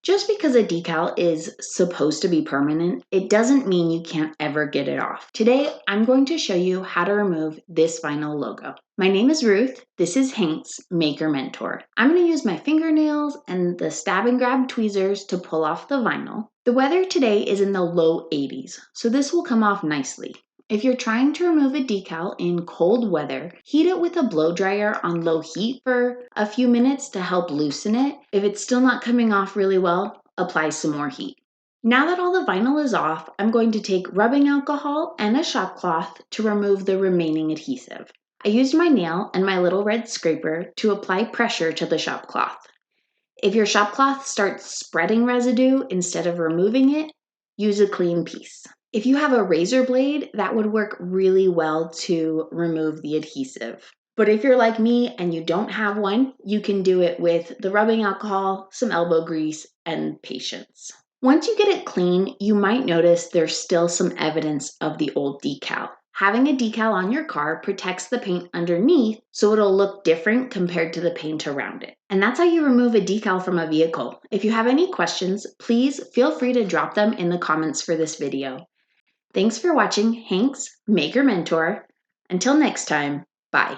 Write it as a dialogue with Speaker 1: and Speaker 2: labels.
Speaker 1: Just because a decal is supposed to be permanent, it doesn't mean you can't ever get it off. Today, I'm going to show you how to remove this vinyl logo. My name is Ruth. This is Hank's Maker Mentor. I'm going to use my fingernails and the stab and grab tweezers to pull off the vinyl. The weather today is in the low 80s, so this will come off nicely. If you're trying to remove a decal in cold weather, heat it with a blow dryer on low heat for a few minutes to help loosen it. If it's still not coming off really well, apply some more heat. Now that all the vinyl is off, I'm going to take rubbing alcohol and a shop cloth to remove the remaining adhesive. I used my nail and my little red scraper to apply pressure to the shop cloth. If your shop cloth starts spreading residue instead of removing it, use a clean piece. If you have a razor blade, that would work really well to remove the adhesive. But if you're like me and you don't have one, you can do it with the rubbing alcohol, some elbow grease, and patience. Once you get it clean, you might notice there's still some evidence of the old decal. Having a decal on your car protects the paint underneath, so it'll look different compared to the paint around it. And that's how you remove a decal from a vehicle. If you have any questions, please feel free to drop them in the comments for this video. Thanks for watching Hank's Maker Mentor. Until next time, bye.